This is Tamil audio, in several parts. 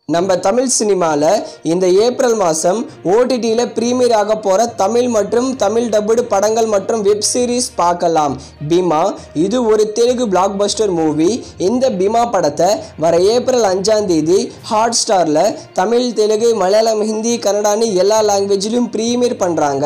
நம்ம தமிழ் சினிமாவில் இந்த ஏப்ரல் மாதம் ஓடிடியில் ப்ரீமியர் ஆக போகிற தமிழ் மற்றும் தமிழ் டப்புடு படங்கள் மற்றும் வெப் சீரிஸ் பார்க்கலாம். பீமா இது ஒரு தெலுங்கு பிளாக் பஸ்டர் மூவி. இந்த பீமா படத்தை வர ஏப்ரல் 5ஆம் தேதி ஹாட் ஸ்டாரில் தமிழ், தெலுங்கு, மலையாளம், ஹிந்தி, கன்னடான்னு எல்லா லாங்குவேஜிலும் ப்ரீமியர் பண்ணுறாங்க.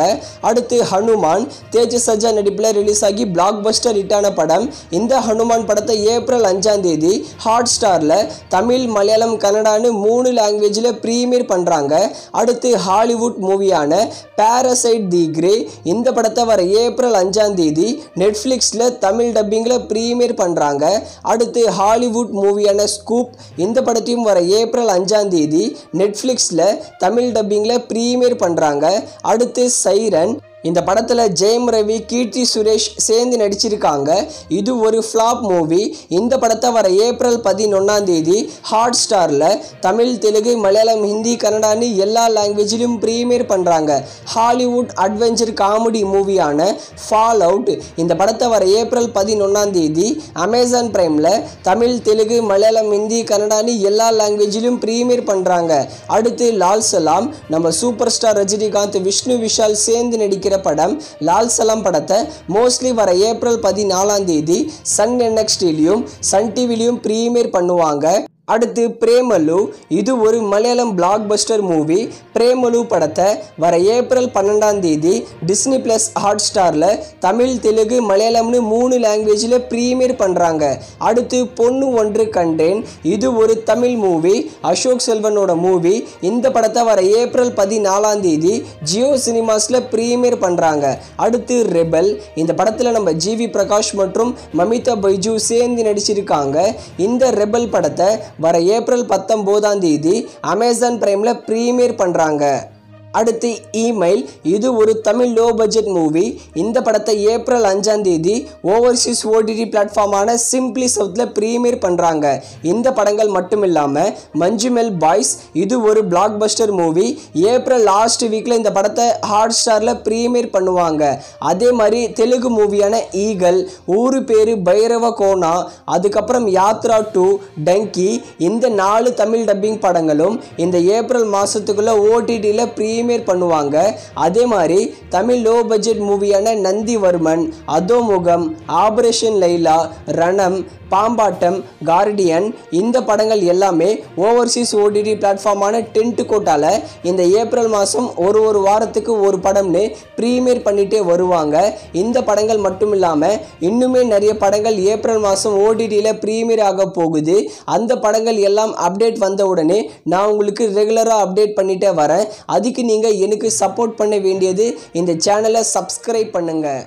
அடுத்து ஹனுமான் தேஜஸ் சஜா நடிப்பில் ரிலீஸ் ஆகி பிளாக் பஸ்டர் ஹிட்டான படம். இந்த ஹனுமான் படத்தை ஏப்ரல் 5ஆம் தேதி ஹாட் ஸ்டாரில் தமிழ், மலையாளம், கன்னடான்னு 3 லாங்குவேஜில் ப்ரீமியர் பண்ணுறாங்க. அடுத்து ஹாலிவுட் மூவியான பாரசைட் தி கிரே இந்த படத்தை வர ஏப்ரல் 5ஆம் தேதி நெட்ஃப்ளிக்ஸில் தமிழ் டப்பிங்கில் ப்ரீமியர் பண்ணுறாங்க. அடுத்து ஹாலிவுட் மூவியான ஸ்கூப் இந்த படத்தையும் வர ஏப்ரல் 5ஆம் தேதி நெட்ஃப்ளிக்ஸில் தமிழ் டப்பிங்கில் ப்ரீமியர் பண்ணுறாங்க. அடுத்து சைரன் இந்த படத்தில் ஜெயம் ரவி, கீர்த்தி சுரேஷ் சேர்ந்து நடிச்சிருக்காங்க. இது ஒரு ஃப்ளாப் மூவி. இந்த படத்தை வர ஏப்ரல் 11ஆம் தேதி ஹாட் ஸ்டாரில் தமிழ், தெலுங்கு, மலையாளம், ஹிந்தி, கன்னடான்னு எல்லா லாங்குவேஜிலும் ப்ரீமியர் பண்ணுறாங்க. ஹாலிவுட் அட்வென்ச்சர் காமெடி மூவியான ஃபால் அவுட் இந்த படத்தை வர ஏப்ரல் 11ஆம் தேதி அமேசான் பிரைமில் தமிழ், தெலுங்கு, மலையாளம், ஹிந்தி, கன்னடான்னு எல்லா லாங்குவேஜிலும் ப்ரீமியர் பண்ணுறாங்க. அடுத்து லால் சலாம் நம்ம சூப்பர் ஸ்டார் ரஜினிகாந்த், விஷ்ணு விஷால் சேர்ந்து நடிக்கிற படம். லால் சலாம் படத்தை மோஸ்ட்லி வர ஏப்ரல் 14ஆம் தேதி சன் NXTலையும் சன் டிவிலையும் ப்ரீமியர் பண்ணுவாங்க. அடுத்து பிரேமலு இது ஒரு மலையாளம் பிளாக் பஸ்டர் மூவி. பிரேமலு படத்தை வர ஏப்ரல் 12ஆம் தேதி டிஸ்னி ப்ளஸ் ஹாட் ஸ்டாரில் தமிழ், தெலுங்கு, மலையாளம்னு 3 லாங்குவேஜில் ப்ரீமியர் பண்ணுறாங்க. அடுத்து பொண்ணு ஒன்று கண்டேன் இது ஒரு தமிழ் மூவி, அசோக் செல்வனோட மூவி. இந்த படத்தை வர ஏப்ரல் 14ஆம் தேதி ஜியோ சினிமாஸில் ப்ரீமியர் பண்ணுறாங்க. அடுத்து ரெபல் இந்த படத்தில் நம்ம ஜிவி பிரகாஷ் மற்றும் மமிதா பைஜு சேர்ந்து நடிச்சிருக்காங்க. இந்த ரெபல் படத்தை வர ஏப்ரல் 19ஆம் தேதி அமேசான் பிரைமில் ப்ரீமியர் பண்ணுறாங்க. அடுத்து இமெயில் இது ஒரு தமிழ் லோ பட்ஜெட் மூவி. இந்த படத்தை ஏப்ரல் 5ஆம் தேதி ஓவர்சீஸ் ஓடிடி பிளாட்ஃபார்மான சிம்பிளி சவுத்தில் ப்ரீமியர் பண்ணுறாங்க. இந்த படங்கள் மட்டும் இல்லாமல் மஞ்சுமெல் பாய்ஸ் இது ஒரு black Bastar movie. April last வீக்கில் இந்த படத்தை ஹாட் ஸ்டாரில் ப்ரீமியர் பண்ணுவாங்க. அதே மாதிரி தெலுங்கு மூவியான ஈகல், ஊரு பேரு பைரவ கோனா, அதுக்கப்புறம் யாத்ரா 2, டங்கி இந்த 4 தமிழ் டப்பிங் படங்களும் இந்த ஏப்ரல் மாதத்துக்குள்ளே ஓடிடியில் ப்ரீமியர் பண்ணுவாங்க. அதே மாதிரி தமிழ் லோ பட்ஜெட் மூவியான நந்திவர்மன், அதோமுகம், ஆபரேஷன் லைலா, ரணம், பாம்பாட்டம், கார்டியன் இந்த படங்கள் எல்லாமே ஓவர்சீஸ் ஓடிடி பிளாட்ஃபார்மான டென்ட் கோட்டால இந்த ஏப்ரல் மாதம் ஒரு வாரத்துக்கு ஒரு படம்னு ப்ரீமியர் பண்ணிகிட்டே வருவாங்க. இந்த படங்கள் மட்டும் இல்லாமல் இன்னுமே நிறைய படங்கள் ஏப்ரல் மாதம் ஓடிடியில் ப்ரீமியர் ஆக போகுது. அந்த படங்கள் எல்லாம் அப்டேட் வந்த உடனே நான் உங்களுக்கு ரெகுலராக அப்டேட் பண்ணிகிட்டே வரேன். அதுக்கு நீங்கள் எனக்கு சப்போர்ட் பண்ண வேண்டியது இந்த சேனலை சப்ஸ்கிரைப் பண்ணுங்கள்.